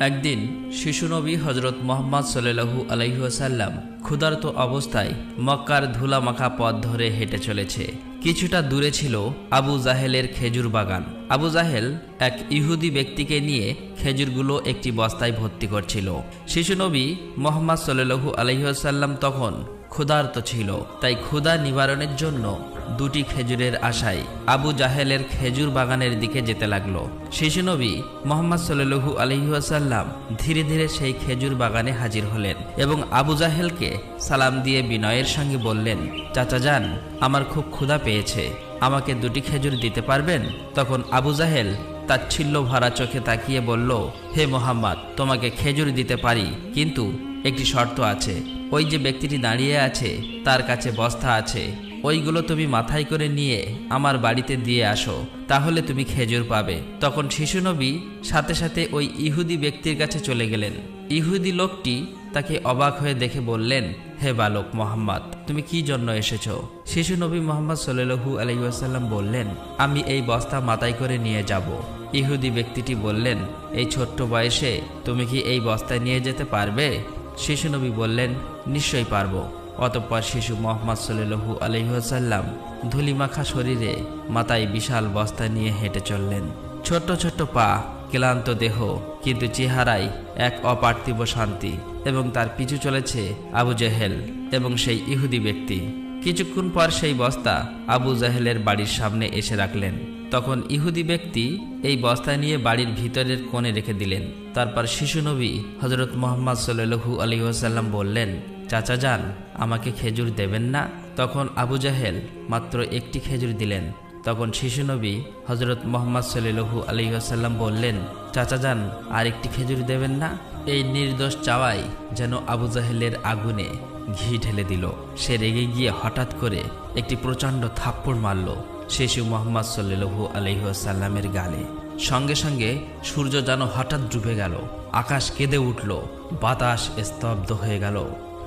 একদিন শিশু নবী হজরত মুহাম্মদ সাল্লাল্লাহু আলাইহি ওয়াসাল্লাম ক্ষুধার্ত অবস্থায় মক্কার ধুলামাখা পথ ধরে হেঁটে চলেছে। কিছুটা দূরে ছিল আবু জাহেলের খেজুর বাগান। আবু জাহেল এক ইহুদি ব্যক্তিকে নিয়ে খেজুরগুলো একটি বস্তায় ভর্তি করছিল। শিশু নবী মুহাম্মদ সাল্লাল্লাহু আলাইহি ওয়াসাল্লাম তখন ক্ষুধার্ত ছিল, তাই ক্ষুধা নিবারণের জন্য দুটি খেজুরের আশায় আবু জাহেলের খেজুর বাগানের দিকে যেতে লাগলো। শিশু নবী মুহাম্মদ সাল্লাল্লাহু আলাইহি ওয়াসাল্লাম ধীরে ধীরে সেই খেজুর বাগানে হাজির হলেন এবং আবু জাহেলকে সালাম দিয়ে বিনয়ের সঙ্গে বললেন, চাচা যান, আমার খুব ক্ষুধা পেয়েছে, আমাকে দুটি খেজুর দিতে পারবেন? তখন আবু জাহেল তাচ্ছিল্য ভরা চোখে তাকিয়ে বলল, হে মুহাম্মদ, তোমাকে খেজুর দিতে পারি, কিন্তু একটি শর্ত আছে। ওই যে ব্যক্তিটি দাঁড়িয়ে আছে তার কাছে বস্তা আছে, ওইগুলো তুমি মাথায় করে নিয়ে আমার বাড়িতে দিয়ে আসো, তাহলে তুমি খেজুর পাবে। তখন শিশু নবী সাথে সাথে ওই ইহুদি ব্যক্তির কাছে চলে গেলেন। ইহুদি লোকটি তাকে অবাক হয়ে দেখে বললেন, হে বালক মুহাম্মদ, তুমি কি জন্য এসেছো? শিশু নবী মুহাম্মদ সাল্লাল্লাহু আলাইহি ওয়াসাল্লাম বললেন, আমি এই বস্তা মাথায় করে নিয়ে যাব। ইহুদি ব্যক্তিটি বললেন, এই ছোট্ট বয়সে তুমি কি এই বস্তায় নিয়ে যেতে পারবে? শিশু নবী বললেন, নিশ্চয়ই পারবো। অতঃপর শিশু মুহাম্মদ সাল্লাল্লাহু আলাইহি ওয়াসাল্লাম ধুলিমাখা শরীরে মাথায় বিশাল বস্তা নিয়ে হেঁটে চললেন। ছোট্ট ছোট্ট পা, ক্লান্ত দেহ, কিন্তু চেহারায় এক অপার্থিব শান্তি। এবং তার পিছু চলেছে আবু জাহেল এবং সেই ইহুদি ব্যক্তি। কিছুক্ষণ পর সেই বস্তা আবু জাহেলের বাড়ির সামনে এসে রাখলেন। তখন ইহুদি ব্যক্তি এই বস্তা নিয়ে বাড়ির ভিতরের কোণে রেখে দিলেন। তারপর শিশু নবী হজরত মুহাম্মদ সাল্লাল্লাহু আলাইহি ওয়াসাল্লাম বললেন, চাচা যান, আমাকে খেজুর দেবেন না? তখন আবু জাহেল মাত্র একটি খেজুর দিলেন। তখন শিশু নবী হজরত মুহাম্মদ সাল্লাল্লাহু আলাইহি ওয়াসাল্লাম বললেন, চাচা যান, আর একটি খেজুর দেবেন না? এই নির্দোষ চাওয়াই যেন আবু জাহেলের আগুনে ঘি ঢেলে দিল। সে রেগে গিয়ে হঠাৎ করে একটি প্রচণ্ড থাপ্পড় মারল শিশু মুহাম্মদ সাল্লাল্লাহু আলাইহি ওয়াসাল্লামের গালে। সঙ্গে সঙ্গে সূর্য যেন হঠাৎ ডুবে গেল, আকাশ কেঁদে উঠল, বাতাস স্তব্ধ হয়ে গেল,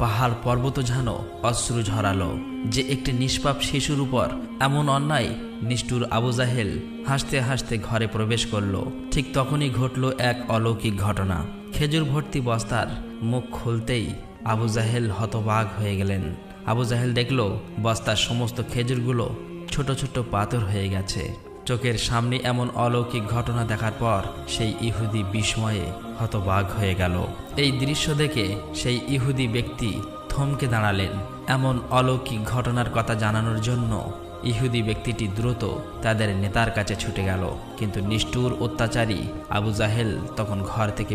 পাহাড় পর্বত যেন অশ্রু ঝরালো। যে একটি নিষ্পাপ শিশুর উপর এমন অন্যায়! নিষ্ঠুর আবু জাহেল হাসতে হাসতে ঘরে প্রবেশ করল। ঠিক তখনই ঘটল এক অলৌকিক ঘটনা। খেজুর ভর্তি বস্তার মুখ খুলতেই আবু জাহেল হতবাক হয়ে গেলেন। আবু জাহেল দেখল বস্তার সমস্ত খেজুরগুলো ছোট ছোট পাথর হয়ে গেছে। চোখের সামনে এমন অলৌকিক ঘটনা দেখার পর সেই ইহুদি বিস্ময়ে হতবাক হয়ে গেল। এই দৃশ্য দেখে সেই ইহুদি ব্যক্তি থমকে দাঁড়ালেন। এমন অলৌকিক ঘটনার কথা জানানোর জন্য ইহুদি ব্যক্তিটি দ্রুত তাদের নেতার কাছে ছুটে গেল, কিন্তু নিষ্ঠুর অত্যাচারী আবু জাহেল তখন ঘর থেকে